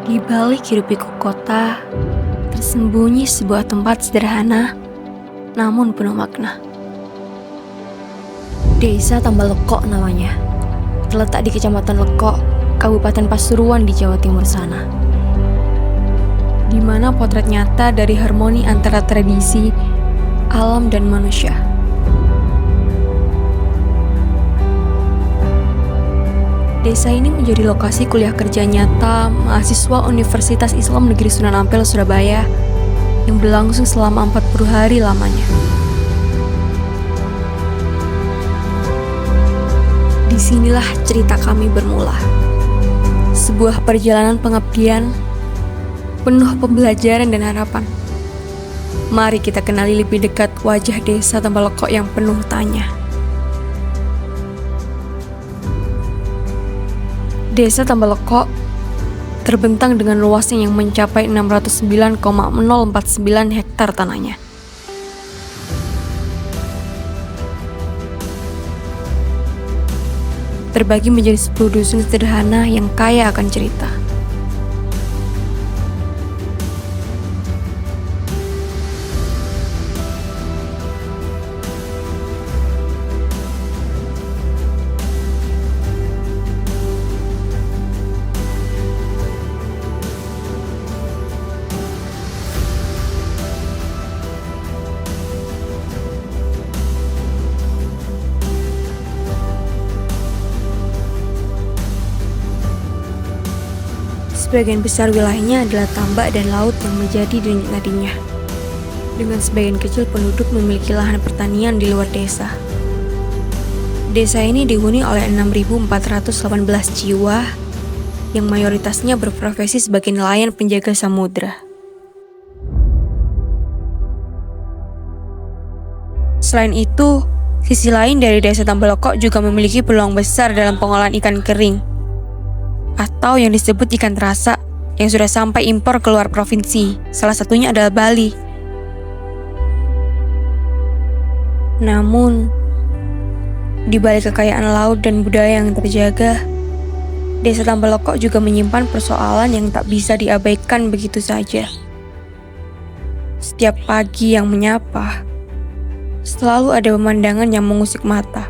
Di balik hiruk-pikuk kota, tersembunyi sebuah tempat sederhana, namun penuh makna. Desa Tambal Lekok namanya, terletak di Kecamatan Lekok, Kabupaten Pasuruan di Jawa Timur sana. Di mana potret nyata dari harmoni antara tradisi, alam dan manusia. Desa ini menjadi lokasi kuliah kerja nyata mahasiswa Universitas Islam Negeri Sunan Ampel, Surabaya yang berlangsung selama 40 hari lamanya. Disinilah cerita kami bermula. Sebuah perjalanan pengabdian penuh pembelajaran dan harapan. Mari kita kenali lebih dekat wajah desa Tambal Lekok yang penuh tanya. Desa Tambal Lekok terbentang dengan luasnya yang mencapai 609,049 hektar tanahnya. Terbagi menjadi 10 dusun sederhana yang kaya akan cerita. Sebagian besar wilayahnya adalah tambak dan laut yang menjadi denyut nadinya. Dengan sebagian kecil penduduk memiliki lahan pertanian di luar desa. Desa ini dihuni oleh 6.418 jiwa yang mayoritasnya berprofesi sebagai nelayan penjaga samudra. Selain itu, sisi lain dari desa Tambal Lekok juga memiliki peluang besar dalam pengolahan ikan kering atau yang disebut ikan terasa yang sudah sampai impor keluar provinsi. Salah satunya adalah Bali. Namun, di balik kekayaan laut dan budaya yang terjaga, desa Tambal Lekok juga menyimpan persoalan yang tak bisa diabaikan begitu saja. Setiap pagi yang menyapa, selalu ada pemandangan yang mengusik mata.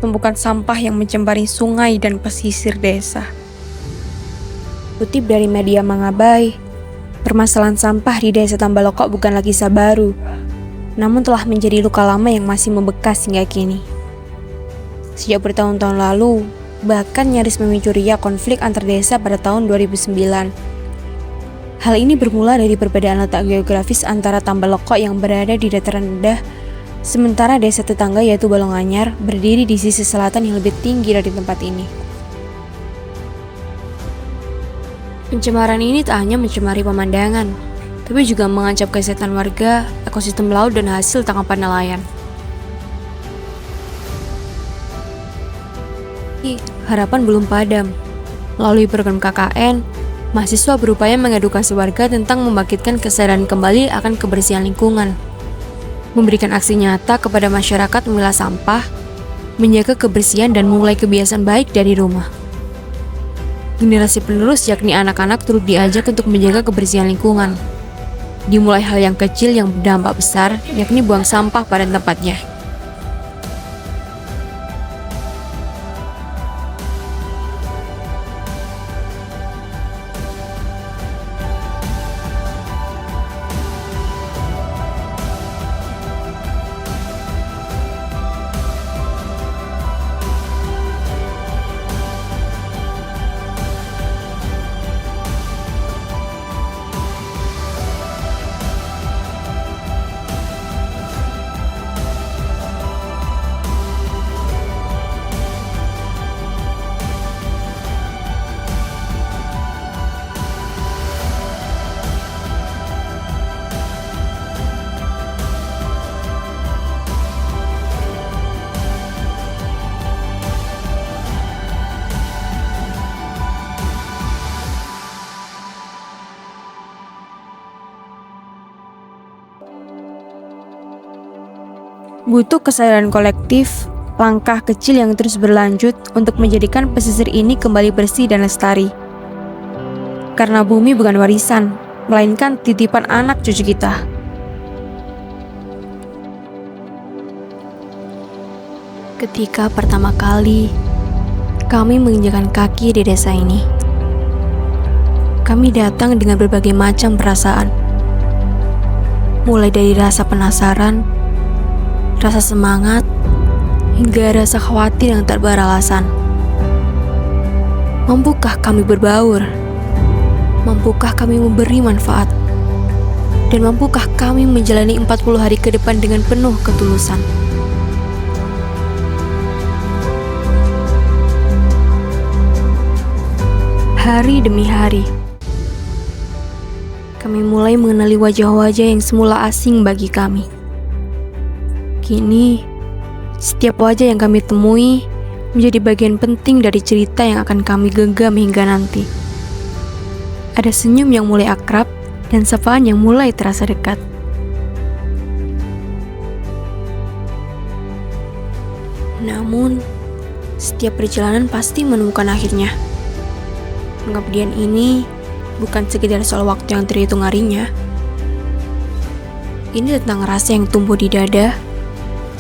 Tumpukan sampah yang mencemari sungai dan pesisir desa. Kutip dari media Mangabai, permasalahan sampah di desa Tambal Lekok bukanlah kisah baru, namun telah menjadi luka lama yang masih membekas hingga kini. Sejak bertahun-tahun lalu, bahkan nyaris memicu riak konflik antar desa pada tahun 2009. Hal ini bermula dari perbedaan letak geografis antara Tambal Lekok yang berada di dataran rendah, sementara desa tetangga yaitu Balonganyar berdiri di sisi selatan yang lebih tinggi dari tempat ini. Pencemaran ini tak hanya mencemari pemandangan, tapi juga mengancam kesehatan warga, ekosistem laut, dan hasil tangkapan nelayan. Harapan belum padam. Melalui program KKN, mahasiswa berupaya mengedukasi warga tentang membangkitkan kesadaran kembali akan kebersihan lingkungan, memberikan aksi nyata kepada masyarakat memilah sampah, menjaga kebersihan, dan memulai kebiasaan baik dari rumah. Generasi penerus yakni anak-anak turut diajak untuk menjaga kebersihan lingkungan. Dimulai hal yang kecil yang berdampak besar, yakni buang sampah pada tempatnya. Butuh kesadaran kolektif, langkah kecil yang terus berlanjut untuk menjadikan pesisir ini kembali bersih dan lestari. Karena bumi bukan warisan, melainkan titipan anak cucu kita. Ketika pertama kali kami menginjakan kaki di desa ini, kami datang dengan berbagai macam perasaan. Mulai dari rasa penasaran, rasa semangat, hingga rasa khawatir yang tak beralasan. Mampukah kami berbaur? Mampukah kami memberi manfaat? Dan mampukah kami menjalani 40 hari ke depan dengan penuh ketulusan? Hari demi hari, kami mulai mengenali wajah-wajah yang semula asing bagi kami. Kini, setiap wajah yang kami temui menjadi bagian penting dari cerita yang akan kami genggam hingga nanti. Ada senyum yang mulai akrab dan sapaan yang mulai terasa dekat. Namun, setiap perjalanan pasti menemukan akhirnya. Pengabdian ini bukan sekedar soal waktu yang terhitung harinya. Ini tentang rasa yang tumbuh di dada,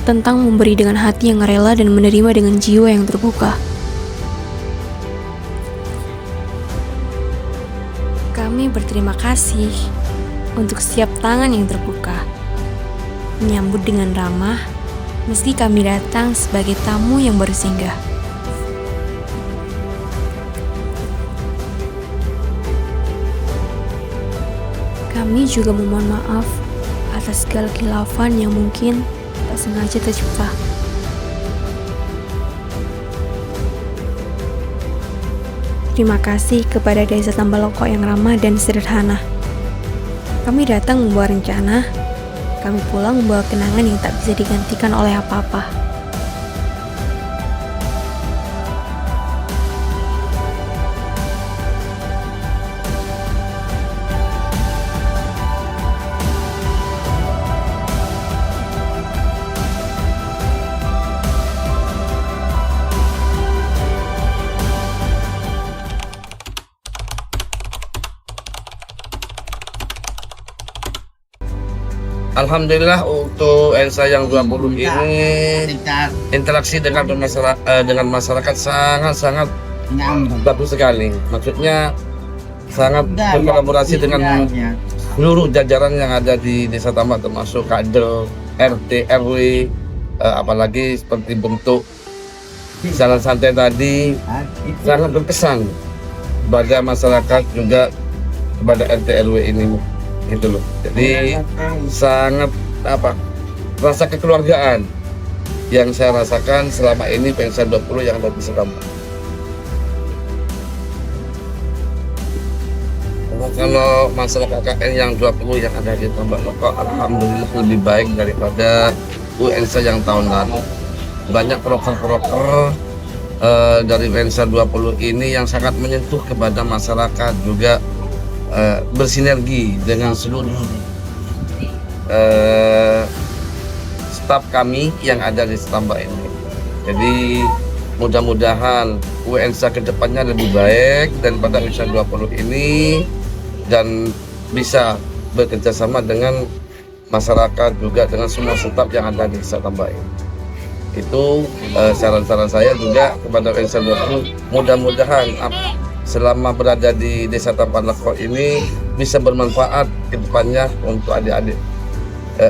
tentang memberi dengan hati yang rela dan menerima dengan jiwa yang terbuka. Kami berterima kasih untuk setiap tangan yang terbuka, menyambut dengan ramah, meski kami datang sebagai tamu yang baru singgah. Kami juga memohon maaf atas segala khilafan yang mungkin tak sengaja tercipta. Terima kasih kepada Desa Tambaloko yang ramah dan sederhana. Kami datang membawa rencana, kami pulang membawa kenangan yang tak bisa digantikan oleh apa-apa. Alhamdulillah untuk Elsa yang 20 ini interaksi dengan masyarakat sangat bagus sekali. Maksudnya sangat berkolaborasi dengan seluruh jajaran yang ada di Desa Tambak, termasuk kader, RT, RW, apalagi seperti bentuk jalan santai tadi sangat berkesan kepada masyarakat, juga kepada RT RW ini. Gitu loh. Jadi sangat rasa kekeluargaan yang saya rasakan selama ini Pengsa 20 yang ada di Tambak. Kalau masalah KKN yang 20 yang ada di Tambak Loko, alhamdulillah lebih baik daripada UNSA yang tahun lalu. Banyak proker-proker dari Pengsa 20 ini yang sangat menyentuh kepada masyarakat, juga bersinergi dengan seluruh staf kami yang ada di Tambak ini. Jadi mudah-mudahan UNSA kedepannya lebih baik daripada UNSA 20 ini dan bisa bekerja sama dengan masyarakat, juga dengan semua staf yang ada di Tambak ini. Itu saran-saran saya juga kepada UNSA 20, mudah-mudahan selama berada di Desa Tambak Loko ini bisa bermanfaat ke depannya untuk adik-adik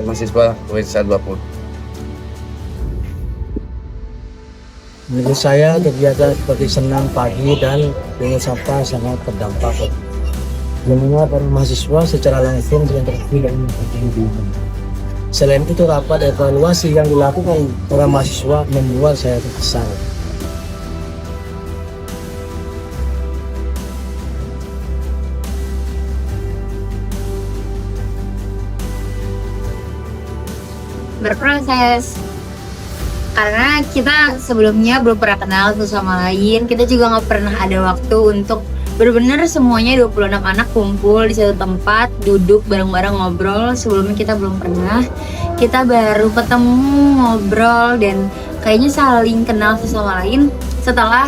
mahasiswa UNSA 20. Menurut saya kegiatan seperti senam pagi dan pungut sampah sangat terdampak. Dimana para mahasiswa secara langsung berinteraksi dan berkunjung. Selain itu, rapat evaluasi yang dilakukan para mahasiswa membuat saya terkesan. Berproses, karena kita sebelumnya belum pernah kenal satu sama lain. Kita juga nggak pernah ada waktu untuk benar-benar semuanya 26 anak kumpul di satu tempat, duduk bareng-bareng ngobrol. Sebelumnya kita belum pernah. Kita baru ketemu, ngobrol, dan kayaknya saling kenal satu sama lain setelah